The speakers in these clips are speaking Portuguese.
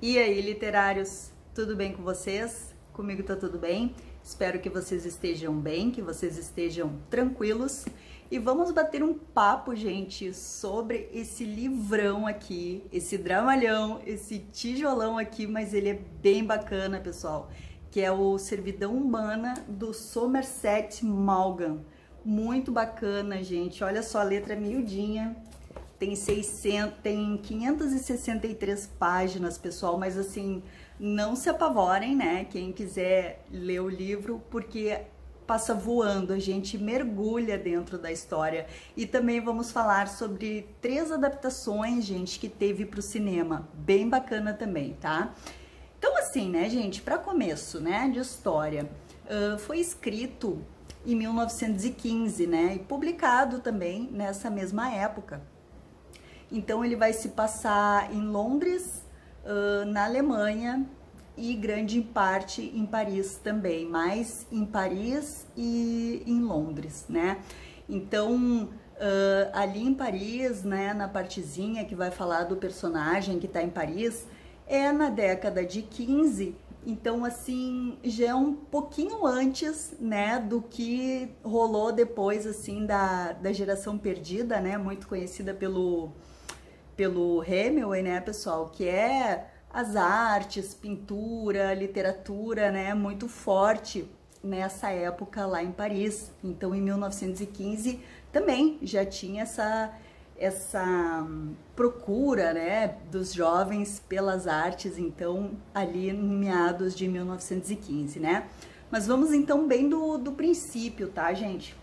E aí, literários, tudo bem com vocês? Comigo tá tudo bem. Espero que vocês estejam bem, que vocês estejam tranquilos. E vamos bater um papo, gente, sobre esse livrão aqui, esse dramalhão, esse tijolão aqui, mas ele é bem bacana, pessoal, que é o Servidão Humana, do Somerset Maugham. Muito bacana, gente. Olha só, a letra é miudinha. Tem 563 páginas, pessoal, mas assim, não se apavorem, né? Quem quiser ler o livro, porque passa voando, a gente mergulha dentro da história. E também vamos falar sobre 3 adaptações, gente, que teve para o cinema. Bem bacana também, tá? Então assim, né, gente, para começo, né, de história, foi escrito em 1915, né, e publicado também nessa mesma época. Então ele vai se passar em Londres, na Alemanha e grande parte em Paris também, mais em Paris e em Londres, né? Então ali em Paris, né, na partezinha que vai falar do personagem que tá em Paris, é na década de 15, então assim, já é um pouquinho antes, né, do que rolou depois, assim, da Geração Perdida, né, muito conhecida pelo Hemingway, né, pessoal, que é as artes, pintura, literatura, né, muito forte nessa época lá em Paris. Então, em 1915, também já tinha essa procura, né, dos jovens pelas artes, então, ali em meados de 1915, né. Mas vamos, então, bem do princípio, tá, gente?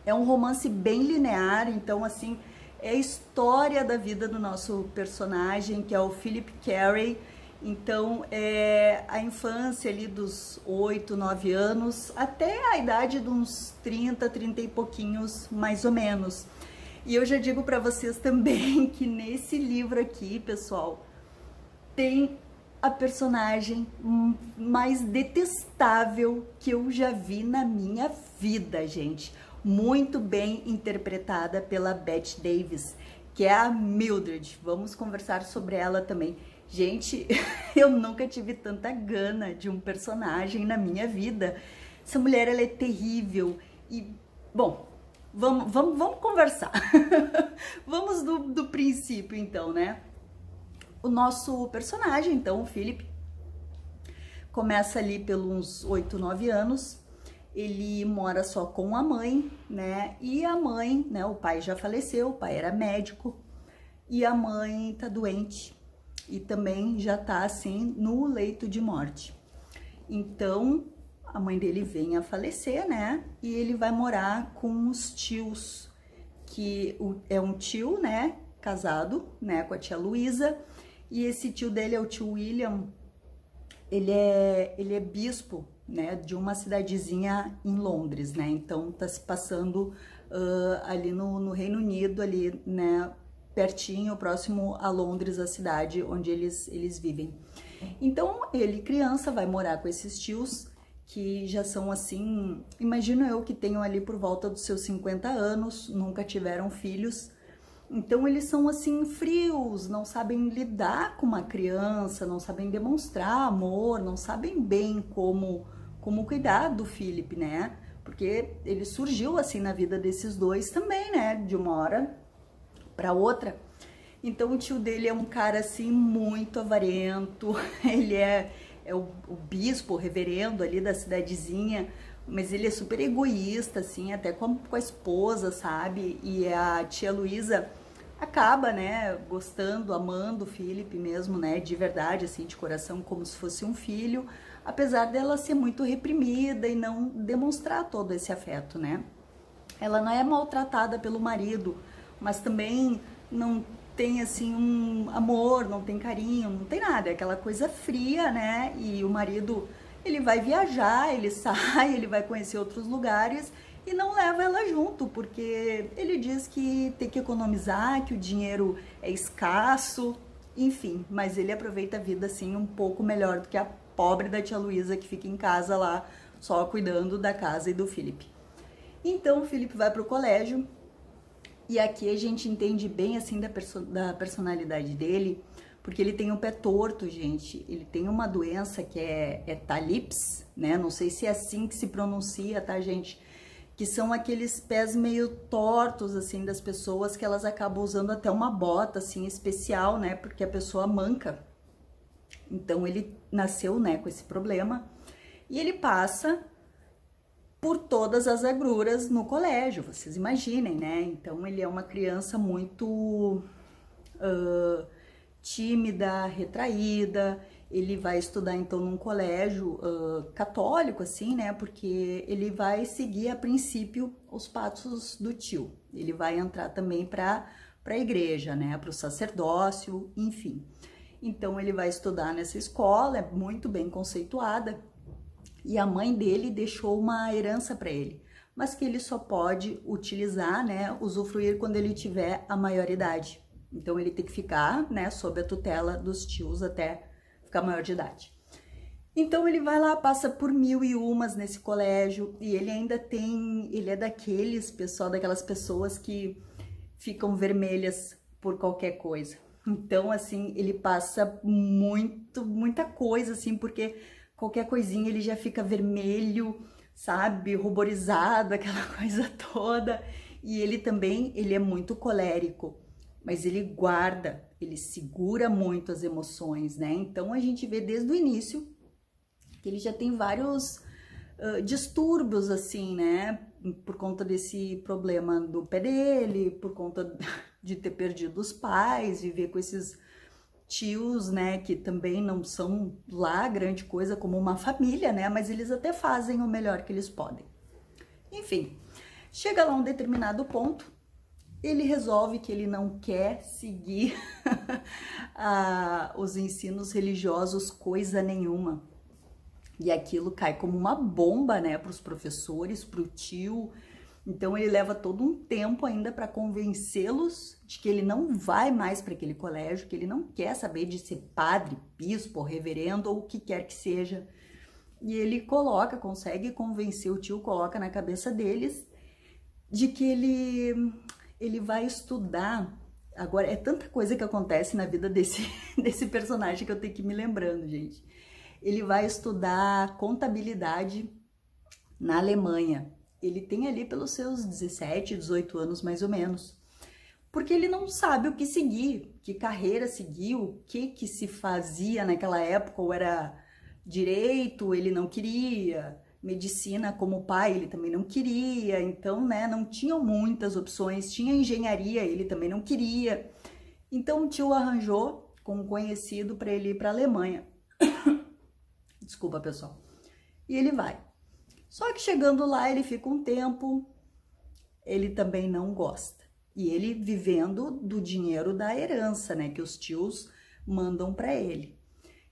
É um romance bem linear, então, assim, é a história da vida do nosso personagem, que é o Philip Carey. Então, é a infância ali dos 8, 9 anos, até a idade de uns 30, 30 e pouquinhos, mais ou menos. E eu já digo para vocês também que nesse livro aqui, pessoal, tem a personagem mais detestável que eu já vi na minha vida, gente. Muito bem interpretada pela Bette Davis, que é a Mildred. Vamos conversar sobre ela também. Gente, eu nunca tive tanta gana de um personagem na minha vida. Essa mulher, ela é terrível. E, bom, vamos conversar. Vamos do princípio, então, né? O nosso personagem, então, o Philip, começa ali pelos 8, 9 anos. Ele mora só com a mãe, né? E a mãe, né? O pai já faleceu, o pai era médico e a mãe tá doente e também já tá assim no leito de morte. Então a mãe dele vem a falecer, né? E ele vai morar com os tios, que é um tio, né? Casado, né? Com a tia Luísa, e esse tio dele é o tio William. Ele é bispo, né, de uma cidadezinha em Londres, né, então tá se passando ali no Reino Unido, ali, né, pertinho, próximo a Londres, a cidade onde eles vivem. Então ele, criança, vai morar com esses tios, que já são assim, imagino eu que tenham ali por volta dos seus 50 anos, nunca tiveram filhos. Então eles são assim frios, não sabem lidar com uma criança, não sabem demonstrar amor, não sabem bem como cuidar do Philip, né? Porque ele surgiu assim na vida desses dois também, né? De uma hora para outra. Então o tio dele é um cara assim muito avarento, ele é o bispo, o reverendo ali da cidadezinha, mas ele é super egoísta, assim, até com a esposa, sabe? E a tia Luísa acaba, né, gostando, amando o Philip mesmo, né, de verdade, assim, de coração, como se fosse um filho, apesar dela ser muito reprimida e não demonstrar todo esse afeto, né. Ela não é maltratada pelo marido, mas também não tem, assim, um amor, não tem carinho, não tem nada, é aquela coisa fria, né, e o marido, ele vai viajar, ele sai, ele vai conhecer outros lugares e não leva ela junto, porque ele diz que tem que economizar, que o dinheiro é escasso, enfim, mas ele aproveita a vida assim um pouco melhor do que a pobre da tia Luísa, que fica em casa lá, só cuidando da casa e do Philip. Então o Philip vai pro colégio, e aqui a gente entende bem assim da personalidade dele, porque ele tem o pé torto, gente. Ele tem uma doença que é Talipes, né? Não sei se é assim que se pronuncia, tá, gente? Que são aqueles pés meio tortos, assim, das pessoas, que elas acabam usando até uma bota, assim, especial, né? Porque a pessoa manca. Então, ele nasceu, né, com esse problema. E ele passa por todas as agruras no colégio, vocês imaginem, né? Então, ele é uma criança muito tímida, retraída. Ele vai estudar, então, num colégio católico, assim, né? Porque ele vai seguir, a princípio, os passos do tio. Ele vai entrar também para a igreja, né? Para o sacerdócio, enfim. Então, ele vai estudar nessa escola, é muito bem conceituada. E a mãe dele deixou uma herança para ele, mas que ele só pode utilizar, né? Usufruir quando ele tiver a maioridade. Então, ele tem que ficar, né? Sob a tutela dos tios até ficar maior de idade. Então ele vai lá, passa por 1001 nesse colégio, e ele ainda tem, ele é daqueles, pessoal, daquelas pessoas que ficam vermelhas por qualquer coisa. Então, assim, ele passa muita coisa, assim, porque qualquer coisinha ele já fica vermelho, sabe, ruborizado, aquela coisa toda. E ele também, ele é muito colérico, mas ele guarda, ele segura muito as emoções, né? Então, a gente vê desde o início que ele já tem vários distúrbios, assim, né? Por conta desse problema do pé dele, por conta de ter perdido os pais, viver com esses tios, né? Que também não são lá grande coisa como uma família, né? Mas eles até fazem o melhor que eles podem. Enfim, chega lá um determinado ponto, ele resolve que ele não quer seguir os ensinos religiosos coisa nenhuma. E aquilo cai como uma bomba, né, para os professores, para o tio. Então ele leva todo um tempo ainda para convencê-los de que ele não vai mais para aquele colégio, que ele não quer saber de ser padre, bispo, reverendo ou o que quer que seja. E ele consegue convencer o tio, coloca na cabeça deles de que ele vai estudar. Agora, é tanta coisa que acontece na vida desse personagem que eu tenho que ir me lembrando, gente. Ele vai estudar contabilidade na Alemanha. Ele tem ali pelos seus 17, 18 anos, mais ou menos. Porque ele não sabe o que seguir, que carreira seguir, o que se fazia naquela época, ou era direito, ele não queria, medicina como pai, ele também não queria, então, né, não tinham muitas opções, tinha engenharia, ele também não queria. Então, o tio arranjou com um conhecido para ele ir para a Alemanha. Desculpa, pessoal. E ele vai. Só que chegando lá, ele fica um tempo, ele também não gosta. E ele vivendo do dinheiro da herança, né, que os tios mandam para ele.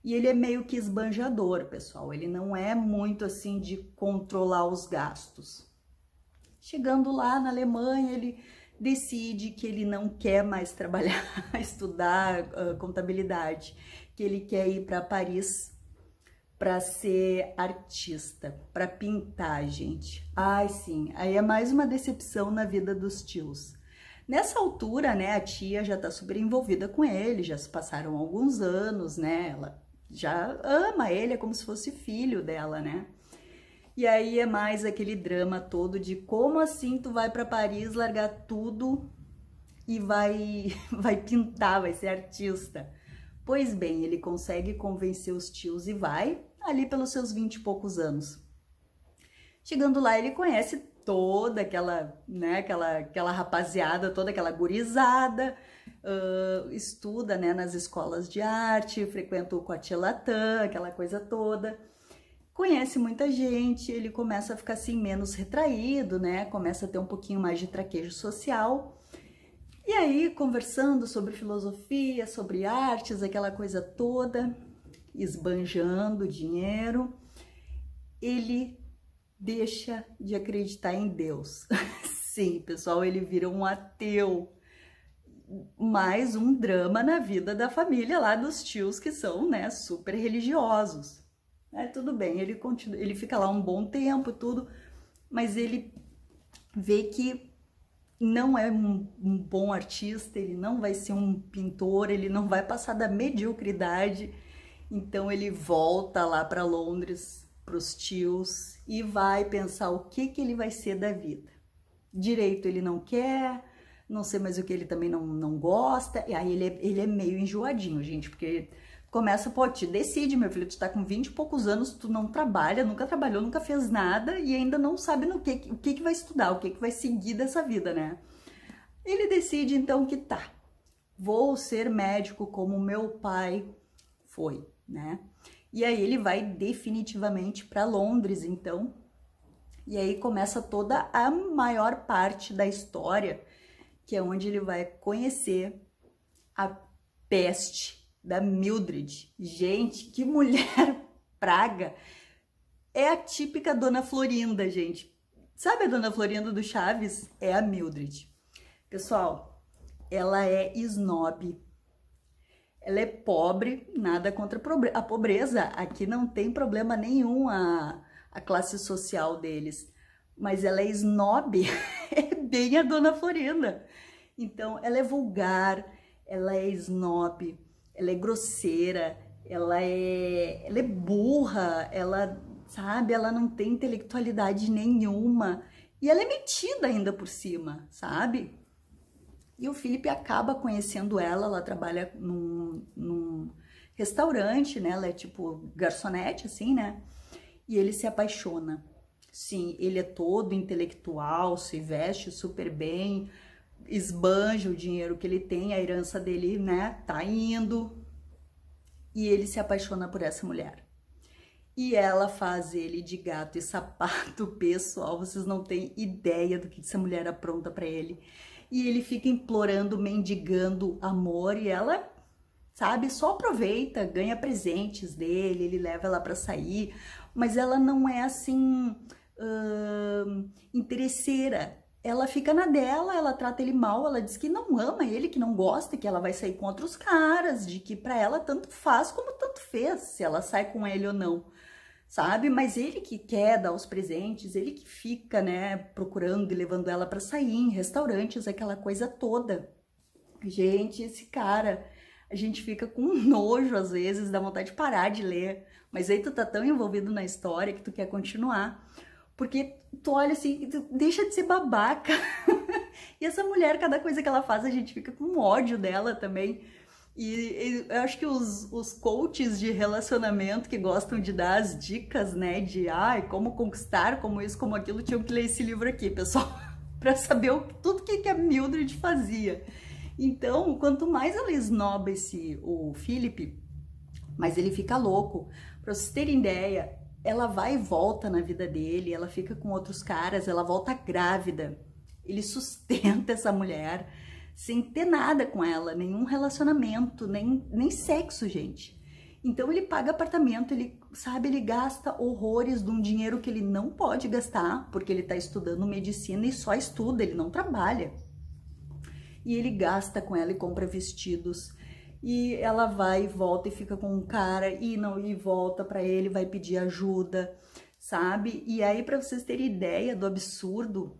E ele é meio que esbanjador, pessoal. Ele não é muito assim de controlar os gastos. Chegando lá na Alemanha, ele decide que ele não quer mais trabalhar, estudar contabilidade, que ele quer ir para Paris para ser artista, para pintar, gente. Ai, sim, aí é mais uma decepção na vida dos tios. Nessa altura, né, a tia já tá super envolvida com ele, já se passaram alguns anos, né, ela já ama ele, é como se fosse filho dela, né? E aí é mais aquele drama todo de como assim tu vai para Paris largar tudo e vai pintar, vai ser artista. Pois bem, ele consegue convencer os tios e vai ali pelos seus 20 e poucos anos. Chegando lá, ele conhece toda aquela, né, aquela rapaziada, toda aquela gurizada, estuda, né, nas escolas de arte, frequenta o Coatilatã, aquela coisa toda. Conhece muita gente, ele começa a ficar assim menos retraído, né, começa a ter um pouquinho mais de traquejo social. E aí, conversando sobre filosofia, sobre artes, aquela coisa toda, esbanjando dinheiro, ele deixa de acreditar em Deus. Sim, pessoal, ele vira um ateu. Mais um drama na vida da família lá dos tios que são, né, super religiosos. Tudo bem, ele fica lá um bom tempo, tudo, mas ele vê que não é um bom artista, ele não vai ser um pintor, ele não vai passar da mediocridade. Então ele volta lá para Londres, para os tios, e vai pensar o que ele vai ser da vida. Direito ele não quer, não sei mais o que ele também não gosta, e aí ele é meio enjoadinho, gente, porque começa, pô, te decide, meu filho, tu tá com 20 e poucos anos, tu não trabalha, nunca trabalhou, nunca fez nada, e ainda não sabe o que vai estudar, o que vai seguir dessa vida, né? Ele decide, então, que tá, vou ser médico como meu pai foi, né? E aí ele vai definitivamente para Londres, então, e aí começa toda a maior parte da história, que é onde ele vai conhecer a peste da Mildred. Gente, que mulher praga! É a típica Dona Florinda, gente. Sabe a Dona Florinda do Chaves? É a Mildred. Pessoal, ela é snob. Ela é pobre, nada contra a pobreza. Aqui não tem problema nenhum a classe social deles. Mas ela é snob, é bem a Dona Florinda. Então, ela é vulgar, ela é snob, ela é grosseira, ela é burra, ela, sabe, ela não tem intelectualidade nenhuma. E ela é metida ainda por cima, sabe? E o Felipe acaba conhecendo ela trabalha num restaurante, né? Ela é tipo garçonete, assim, né? E ele se apaixona. Sim, ele é todo intelectual, se veste super bem, esbanja o dinheiro que ele tem, a herança dele, né? Tá indo. E ele se apaixona por essa mulher. E ela faz ele de gato e sapato, pessoal. Vocês não têm ideia do que essa mulher apronta pra ele. E ele fica implorando, mendigando amor, e ela, sabe, só aproveita, ganha presentes dele, ele leva ela para sair, mas ela não é assim, interesseira. Ela fica na dela, ela trata ele mal, ela diz que não ama ele, que não gosta, que ela vai sair com outros caras, de que para ela tanto faz como tanto fez, se ela sai com ele ou não. Sabe? Mas ele que quer dar os presentes, ele que fica, né, procurando e levando ela para sair em restaurantes, aquela coisa toda. Gente, esse cara, a gente fica com nojo às vezes, dá vontade de parar de ler, mas aí tu tá tão envolvido na história que tu quer continuar, porque tu olha assim, tu deixa de ser babaca. E essa mulher, cada coisa que ela faz, a gente fica com ódio dela também. E eu acho que os coaches de relacionamento que gostam de dar as dicas, né, de como conquistar, como isso, como aquilo, tinham que ler esse livro aqui, pessoal, para saber tudo que a Mildred fazia. Então, quanto mais ela esnoba o Philip, mais ele fica louco. Para vocês terem ideia, ela vai e volta na vida dele, ela fica com outros caras, ela volta grávida. Ele sustenta essa mulher sem ter nada com ela, nenhum relacionamento, nem sexo, gente. Então ele paga apartamento, ele, sabe, ele gasta horrores de um dinheiro que ele não pode gastar, porque ele tá estudando medicina e só estuda, ele não trabalha. E ele gasta com ela e compra vestidos. E ela vai e volta e fica com um cara e volta pra ele, vai pedir ajuda, sabe? E aí, pra vocês terem ideia do absurdo,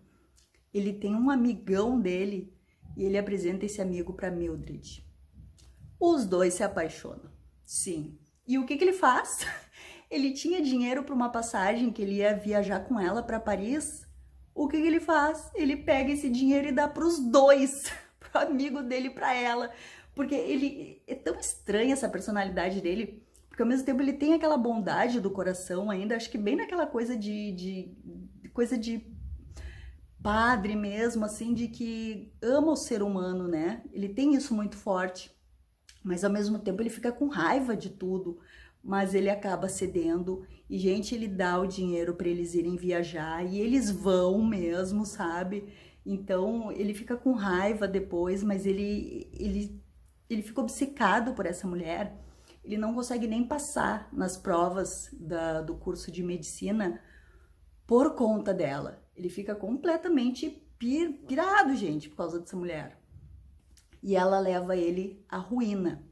ele tem um amigão dele, e ele apresenta esse amigo para Mildred. Os dois se apaixonam, sim. E o que ele faz? Ele tinha dinheiro para uma passagem que ele ia viajar com ela para Paris. O que ele faz? Ele pega esse dinheiro e dá para os dois, pro amigo dele, para ela. Porque ele é tão estranha essa personalidade dele, porque ao mesmo tempo ele tem aquela bondade do coração ainda, acho que bem naquela coisa de padre mesmo, assim, de que ama o ser humano, né? Ele tem isso muito forte, mas ao mesmo tempo ele fica com raiva de tudo, mas ele acaba cedendo e, gente, ele dá o dinheiro para eles irem viajar e eles vão mesmo, sabe? Então ele fica com raiva depois, mas ele fica obcecado por essa mulher, ele não consegue nem passar nas provas do curso de medicina por conta dela. Ele fica completamente pirado, gente, por causa dessa mulher. E ela leva ele à ruína,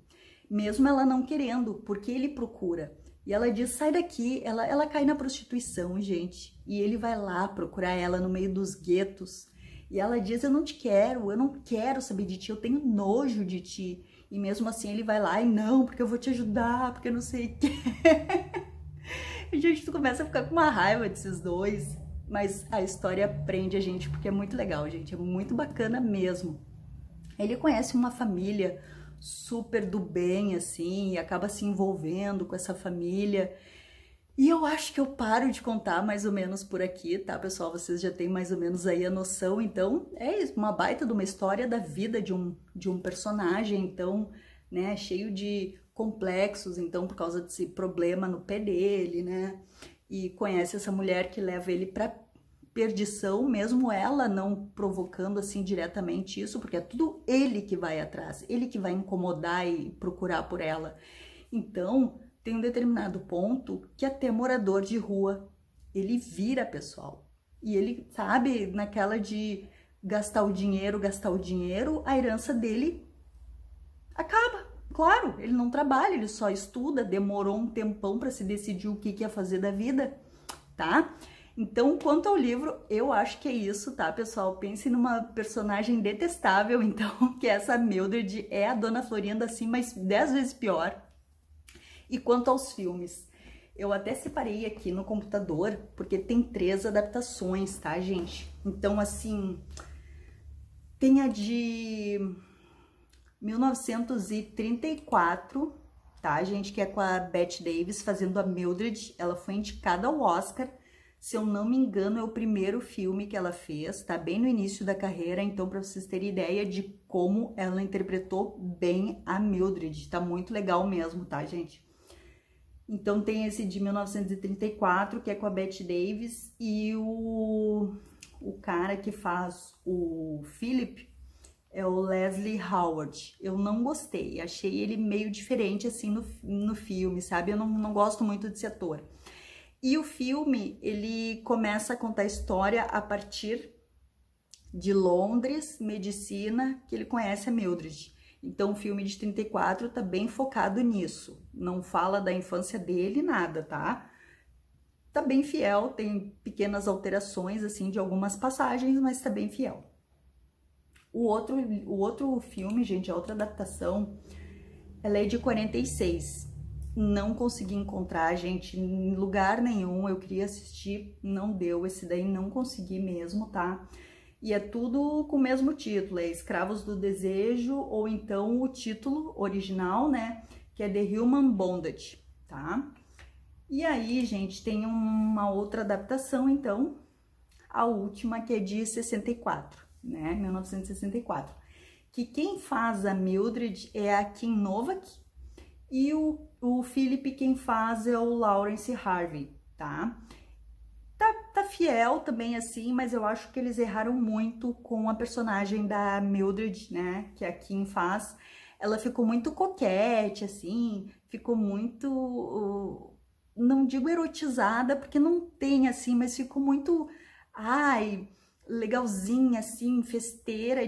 mesmo ela não querendo, porque ele procura. E ela diz, sai daqui. Ela cai na prostituição, gente. E ele vai lá procurar ela no meio dos guetos. E ela diz, eu não quero saber de ti, eu tenho nojo de ti. E mesmo assim ele vai lá e não, porque eu vou te ajudar, porque eu não sei o quê. A gente começa a ficar com uma raiva desses dois, mas a história prende a gente porque é muito legal, gente, é muito bacana mesmo. Ele conhece uma família super do bem, assim, e acaba se envolvendo com essa família. E eu acho que eu paro de contar mais ou menos por aqui, tá, pessoal? Vocês já têm mais ou menos aí a noção. Então, é isso, uma baita de uma história da vida de um personagem, então, né, cheio de complexos, então, por causa desse problema no pé dele, né? E conhece essa mulher que leva ele pra perdição, mesmo ela não provocando assim diretamente isso, porque é tudo ele que vai atrás, ele que vai incomodar e procurar por ela. Então, tem um determinado ponto que até morador de rua, ele vira, pessoal. E ele, sabe, naquela de gastar o dinheiro, a herança dele acaba. Claro, ele não trabalha, ele só estuda, demorou um tempão para se decidir o que ia fazer da vida, tá? Então, quanto ao livro, eu acho que é isso, tá, pessoal? Pense numa personagem detestável, então, que essa Mildred é a Dona Florinda, assim, mas 10 vezes pior. E quanto aos filmes, eu até separei aqui no computador, porque tem 3 adaptações, tá, gente? Então, assim, tem a de 1934, tá, gente? Que é com a Bette Davis fazendo a Mildred. Ela foi indicada ao Oscar. Se eu não me engano, é o primeiro filme que ela fez, tá? Bem no início da carreira. Então, para vocês terem ideia de como ela interpretou bem a Mildred. Tá muito legal mesmo, tá, gente? Então, tem esse de 1934, que é com a Bette Davis. E o cara que faz o Philip é o Leslie Howard. Eu não gostei, achei ele meio diferente assim no filme, sabe? Eu não gosto muito desse ator. E o filme, ele começa a contar a história a partir de Londres, medicina, que ele conhece a Mildred. Então, o filme de 34 tá bem focado nisso. Não fala da infância dele, nada, tá? Tá bem fiel, tem pequenas alterações, assim, de algumas passagens, mas tá bem fiel. O outro filme, gente, a outra adaptação, ela é de 46. Não consegui encontrar, gente, em lugar nenhum. Eu queria assistir, não deu. Esse daí não consegui mesmo, tá? E é tudo com o mesmo título, é Escravos do Desejo, ou então o título original, né? Que é The Human Bondage, tá? E aí, gente, tem uma outra adaptação, então, a última, que é de 64. Né, 1964, que quem faz a Mildred é a Kim Novak e o Philip quem faz é o Lawrence Harvey, tá? Tá fiel também assim, mas eu acho que eles erraram muito com a personagem da Mildred, né, que a Kim faz. Ela ficou muito coquete, assim, ficou muito, não digo erotizada, porque não tem assim, mas ficou muito, ai, legalzinha, assim, festeira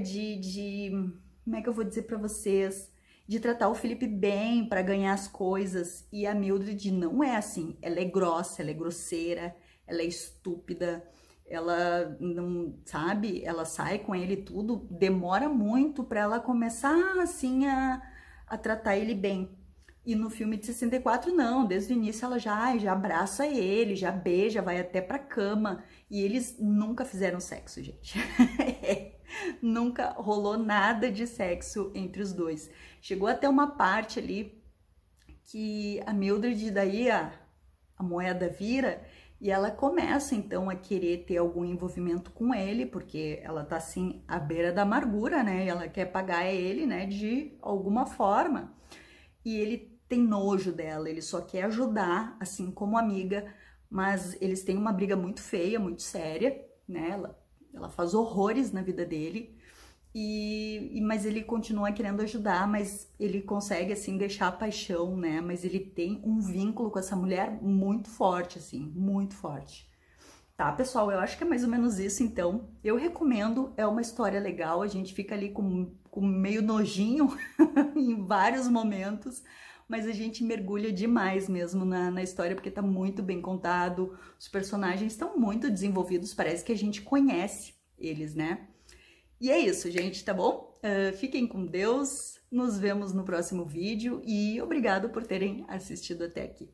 como é que eu vou dizer pra vocês? De tratar o Felipe bem pra ganhar as coisas. E a Mildred não é assim. Ela é grossa, ela é grosseira, ela é estúpida, ela não, sabe? Ela sai com ele tudo, demora muito pra ela começar, assim, a tratar ele bem. E no filme de 64, não, desde o início ela já abraça ele, já beija, vai até pra cama. E eles nunca fizeram sexo, gente. Nunca rolou nada de sexo entre os dois. Chegou até uma parte ali que a Mildred, daí a moeda vira e ela começa então a querer ter algum envolvimento com ele, porque ela tá assim à beira da amargura, né? E ela quer pagar ele, né, de alguma forma. E ele tem nojo dela, ele só quer ajudar, assim como amiga, mas eles têm uma briga muito feia, muito séria, né? Ela faz horrores na vida dele, mas ele continua querendo ajudar, mas ele consegue, assim, deixar a paixão, né? Mas ele tem um vínculo com essa mulher muito forte, assim, muito forte. Tá, pessoal? Eu acho que é mais ou menos isso, então. Eu recomendo, é uma história legal, a gente fica ali com meio nojinho em vários momentos, mas a gente mergulha demais mesmo na história, porque tá muito bem contado, os personagens estão muito desenvolvidos, parece que a gente conhece eles, né? E é isso, gente, tá bom? Fiquem com Deus, nos vemos no próximo vídeo e obrigado por terem assistido até aqui.